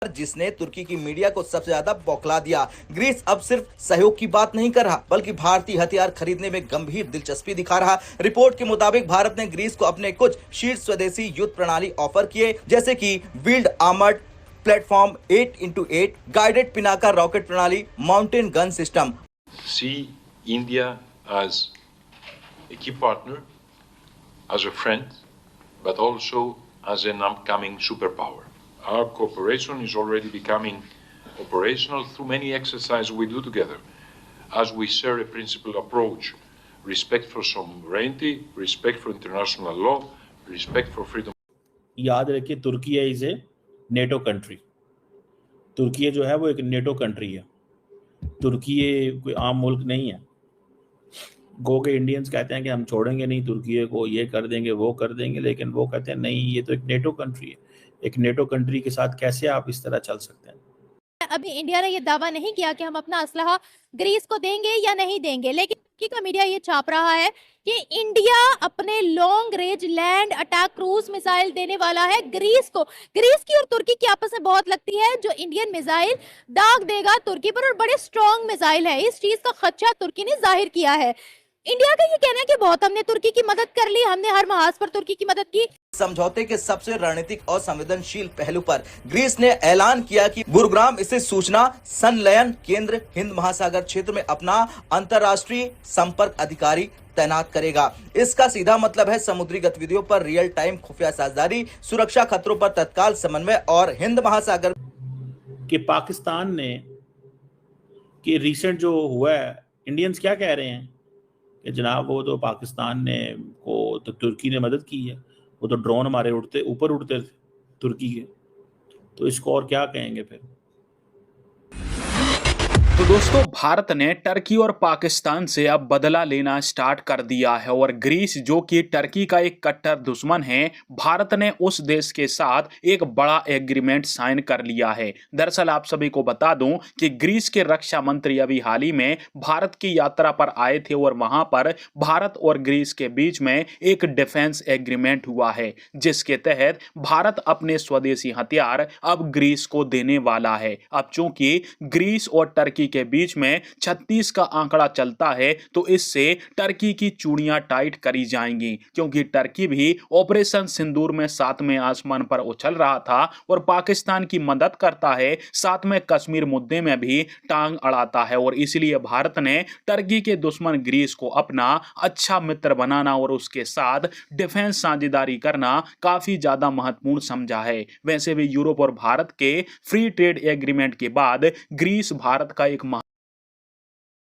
जिसने तुर्की की मीडिया को सबसे ज्यादा बौखला दिया। ग्रीस अब सिर्फ सहयोग की बात नहीं कर रहा बल्कि भारतीय हथियार खरीदने में गंभीर दिलचस्पी दिखा रहा। रिपोर्ट के मुताबिक भारत ने ग्रीस को अपने कुछ शीर्ष स्वदेशी युद्ध प्रणाली ऑफर किए, जैसे कि wheeled armoured platform 8x8, guided Pinaka rocket प्रणाली, mountain gun system. See India as a key partner, as a friend, but also as an upcoming superpower. Our cooperation is already becoming operational through many exercises we do together, as we share a principled approach: respect for sovereignty, respect for international law, respect for freedom. याद रखिए, तुर्की is a NATO country. तुर्की जो है वो एक NATO country है। तुर्की कोई आम मुल्क नहीं है। गो के इंडियंस कहते हैं कि हम छोड़ेंगे नहीं तुर्की को, ये कर देंगे वो कर देंगे, लेकिन वो कहते हैं नहीं, ये तो एक नेटो कंट्री है। एक नेटो कंट्री के साथ कैसे आप इस तरह चल सकते हैं? अभी इंडिया ने ये दावा नहीं किया कि हम अपना असलहा ग्रीस को देंगे या नहीं देंगे, लेकिन तुर्की का मीडिया ये छाप रहा है कि इंडिया अपने long range land attack cruise missile देने वाला है ग्रीस को। ग्रीस की और तुर्की की आपस में बहुत लगती है, जो इंडियन मिसाइल दाग देगा तुर्की पर, और बड़े स्ट्रॉन्ग मिसाइल है। इस चीज का खदशा तुर्की ने जाहिर किया है। इंडिया का ये कहना है कि बहुत हमने तुर्की की मदद कर ली, हमने हर महाज पर तुर्की की मदद की। समझौते के सबसे रणनीतिक और संवेदनशील पहलू पर ग्रीस ने ऐलान किया कि गुरुग्राम स्थित सूचना संलयन केंद्र हिंद महासागर क्षेत्र में अपना अंतर्राष्ट्रीय संपर्क अधिकारी तैनात करेगा। इसका सीधा मतलब है समुद्री गतिविधियों पर रियल टाइम खुफिया साझेदारी, सुरक्षा खतरों पर तत्काल समन्वय और हिंद महासागर कि पाकिस्तान ने कि रिसेंट जो हुआ है, इंडियंस क्या कह रहे हैं कि जनाब वो तो पाकिस्तान ने को तो तुर्की ने मदद की है, वो तो ड्रोन हमारे ऊपर उड़ते थे तुर्की के, तो इसको और क्या कहेंगे फिर? तो दोस्तों, भारत ने टर्की और पाकिस्तान से अब बदला लेना स्टार्ट कर दिया है और ग्रीस, जो कि टर्की का एक कट्टर दुश्मन है, भारत ने उस देश के साथ एक बड़ा एग्रीमेंट साइन कर लिया है। दरअसल आप सभी को बता दूं कि ग्रीस के रक्षा मंत्री अभी हाल ही में भारत की यात्रा पर आए थे और वहां पर भारत और ग्रीस के बीच में एक डिफेंस एग्रीमेंट हुआ है, जिसके तहत भारत अपने स्वदेशी हथियार अब ग्रीस को देने वाला है। अब चूंकि ग्रीस और टर्की के बीच में 36 का आंकड़ा चलता है, तो इससे टर्की की चूड़ियां टाइट करी जाएंगी, क्योंकि टर्की भी ऑपरेशन सिंदूर में 7वें आसमान पर उछल रहा था और पाकिस्तान की मदद करता है, साथ में कश्मीर मुद्दे में भी टांग अड़ाता है। और इसलिए भारत ने टर्की के दुश्मन ग्रीस को अपना अच्छा मित्र बनाना और उसके साथ डिफेंस साझेदारी करना काफी ज्यादा महत्वपूर्ण समझा है। वैसे भी यूरोप और भारत के फ्री ट्रेड एग्रीमेंट के बाद ग्रीस भारत का एक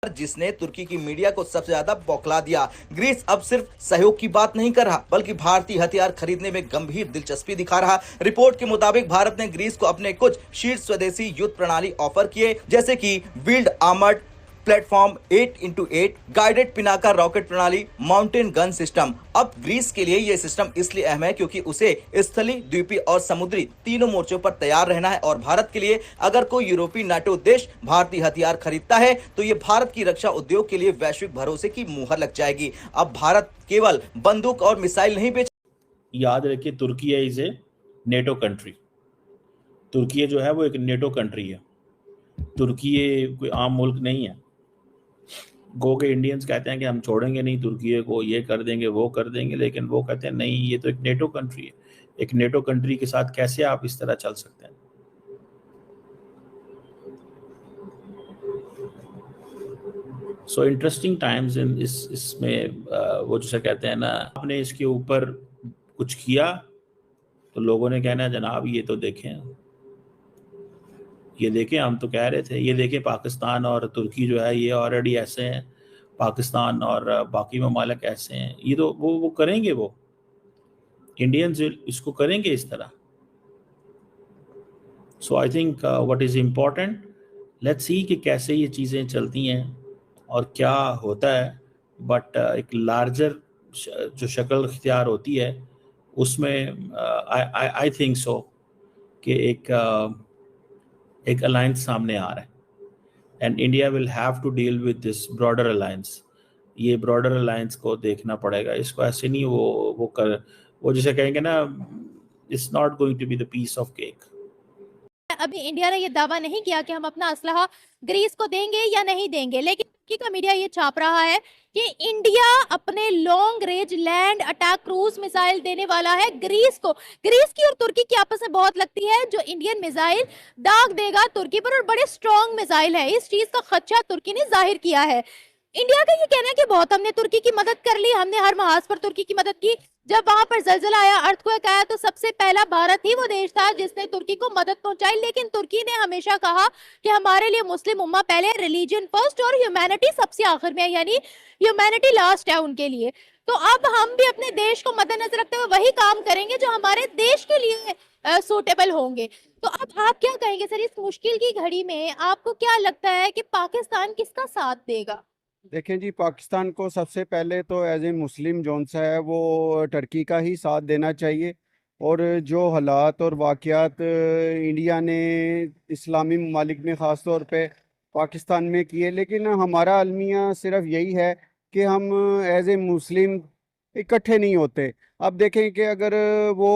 जिसने तुर्की की मीडिया को सबसे ज्यादा बौखला दिया। ग्रीस अब सिर्फ सहयोग की बात नहीं कर रहा बल्कि भारतीय हथियार खरीदने में गंभीर दिलचस्पी दिखा रहा। रिपोर्ट के मुताबिक भारत ने ग्रीस को अपने कुछ शीर्ष स्वदेशी युद्ध प्रणाली ऑफर किए, जैसे कि wheeled armoured platform 8x8, guided Pinaka rocket प्रणाली, माउंटेन गन सिस्टम। अब ग्रीस के लिए यह सिस्टम इसलिए अहम है क्योंकि उसे स्थलीय, द्वीपीय और समुद्री तीनों मोर्चों पर तैयार रहना है। और भारत के लिए अगर कोई यूरोपीय नाटो देश भारतीय हथियार खरीदता है तो ये भारत की रक्षा उद्योग के लिए वैश्विक भरोसे की मुहर लग जाएगी। अब भारत केवल बंदूक और मिसाइल नहीं बेच। याद रखिए, तुर्की इज ए नेटो कंट्री। तुर्की जो है वो एक नेटो कंट्री है। तुर्की कोई आम मुल्क नहीं है। गो के इंडियंस कहते हैं कि हम छोड़ेंगे नहीं तुर्की को, ये कर देंगे वो कर देंगे, लेकिन वो कहते हैं नहीं, ये तो एक नेटो कंट्री है। एक नेटो कंट्री के साथ कैसे आप इस तरह चल सकते हैं? सो इंटरेस्टिंग टाइम्स इन इसमें वो जैसे कहते हैं ना, आपने इसके ऊपर कुछ किया तो लोगों ने कहना जनाब ये तो देखें, ये देखें, हम तो कह रहे थे, ये देखें पाकिस्तान और तुर्की जो है ये ऑलरेडी ऐसे हैं, पाकिस्तान और बाकी ममालिक ऐसे हैं, ये तो वो करेंगे, वो इंडियंस इसको करेंगे इस तरह। So I think what is important, let's see कि कैसे ये चीज़ें चलती हैं और क्या होता है। बट एक लार्जर जो शक्ल इख्तियार होती है उसमें आई थिंक सो कि एक अलायंस सामने आ रहा है and India will have to deal with this broader alliance. ये ब्रॉडर अलायंस को देखना पड़ेगा, इसको ऐसे नहीं वो जैसे कहेंगे ना, it's not going to be the piece of cake. अभी इंडिया ने ये दावा नहीं किया कि हम अपना असलहा ग्रीस को देंगे या नहीं देंगे, लेकिन तुर्की का मीडिया ये छाप रहा है कि इंडिया अपने long range land attack cruise missile देने वाला है ग्रीस को। ग्रीस की और तुर्की की आपस में बहुत लगती है, जो इंडियन मिसाइल दाग देगा तुर्की पर, और बड़े स्ट्रॉन्ग मिसाइल है। इस चीज का खदशा तुर्की ने जाहिर किया है। इंडिया का ये कहना है कि बहुत हमने तुर्की की मदद कर ली, हमने हर महाज पर तुर्की की मदद की। जब वहां पर जलजला आया, अर्थक्वेक आया, तो सबसे पहला भारत ही वो देश था जिसने तुर्की को मदद पहुंचाई। लेकिन तुर्की ने हमेशा कहा कि हमारे लिए मुस्लिम उम्मा पहले, रिलीजन फर्स्ट और ह्यूमैनिटी सबसे आखिर में, यानी ह्यूमैनिटी लास्ट है उनके लिए। तो अब हम भी अपने देश को मद्देनजर रखते हुए वही काम करेंगे जो हमारे देश के लिए सूटेबल होंगे। तो अब आप क्या कहेंगे सर, इस मुश्किल की घड़ी में आपको क्या लगता है कि पाकिस्तान किसका साथ देगा? देखें जी, पाकिस्तान को सबसे पहले तो एज ए मुस्लिम जोन सा है वो टर्की का ही साथ देना चाहिए। और जो हालात और वाक़यात इंडिया ने इस्लामी ममालिक में ख़ास तौर पे पाकिस्तान में किए, लेकिन हमारा अलमिया सिर्फ यही है कि हम एज ए मुस्लिम इकट्ठे नहीं होते। अब देखें कि अगर वो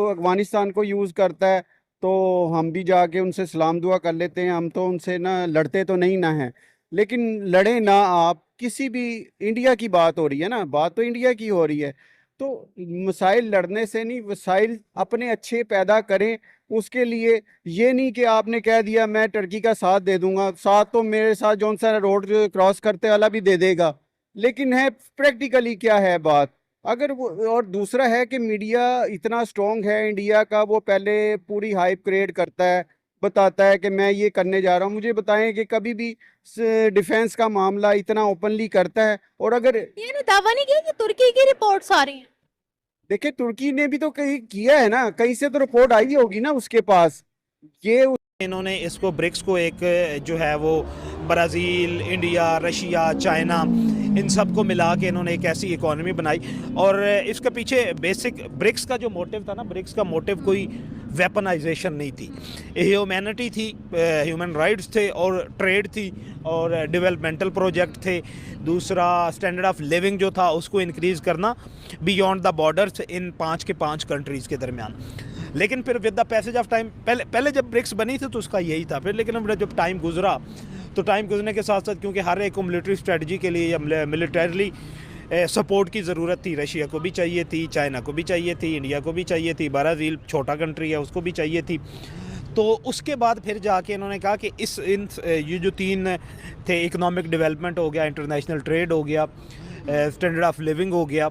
अफ़गानिस्तान को यूज़ करता है तो हम भी जाके उनसे सलाम दुआ कर लेते हैं, हम तो उनसे ना लड़ते तो नहीं ना हैं। लेकिन लड़े ना आप, किसी भी, इंडिया की बात हो रही है ना, बात तो इंडिया की हो रही है, तो मिसाइल लड़ने से नहीं, मिसाइल अपने अच्छे पैदा करें। उसके लिए ये नहीं कि आपने कह दिया मैं टर्की का साथ दे दूंगा, साथ तो मेरे साथ जौन सा रोड क्रॉस करते वाला भी दे देगा, लेकिन है प्रैक्टिकली क्या है बात। अगर वो, और दूसरा है कि मीडिया इतना स्ट्रॉन्ग है इंडिया का, वो पहले पूरी हाइप क्रिएट करता है, बताता है कि मैं ये करने जा रहा हूँ। मुझे बताएं कि कभी भी डिफेंस का मामला इतना ओपनली करता है? और अगर ये ने दावा नहीं किया कि तुर्की की रिपोर्ट्स आ रही हैं। देखिए, तुर्की ने भी तो कहीं किया है ना, कहीं से तो रिपोर्ट आई होगी ना उसके पास। ये इन्होंने इसको ब्रिक्स को एक जो है वो ब्राज़ील, इंडिया, रशिया, चाइना, इन सब को मिला के इन्होंने एक ऐसी इकोनॉमी बनाई। और इसके पीछे बेसिक ब्रिक्स का जो मोटिव था ना, ब्रिक्स का मोटिव कोई वेपनाइजेशन नहीं थी, ह्यूमैनिटी थी, ह्यूमन राइट्स थे, और ट्रेड थी, और डेवलपमेंटल प्रोजेक्ट थे। दूसरा, स्टैंडर्ड ऑफ लिविंग जो था उसको इंक्रीज़ करना बियॉन्ड द बॉर्डर्स इन 5 के 5 कंट्रीज़ के दरमियान। लेकिन फिर with the passage of time, पहले जब ब्रिक्स बनी थी तो उसका यही था फिर, लेकिन अब जब टाइम गुजरा तो टाइम गुजरने के साथ साथ, क्योंकि हर एक को मिलिट्री स्ट्रेटजी के लिए या मिलिटरीली सपोर्ट की ज़रूरत थी, रशिया को भी चाहिए थी, चाइना को भी चाहिए थी, इंडिया को भी चाहिए थी, ब्राज़ील छोटा कंट्री है उसको भी चाहिए थी। तो उसके बाद फिर जाके इन्होंने कहा कि ये जो 3 थे, इकोनॉमिक डेवलपमेंट हो गया, इंटरनेशनल ट्रेड हो गया, स्टैंडर्ड ऑफ लिविंग हो गया,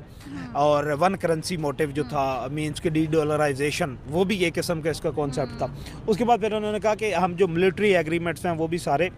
और वन करेंसी मोटिव जो था, मीन्स के डी-डॉलराइजेशन, वो भी एक किस्म का इसका कॉन्सेप्ट था। उसके बाद फिर उन्होंने कहा कि हम जो मिलिट्री एग्रीमेंट्स हैं वो भी सारे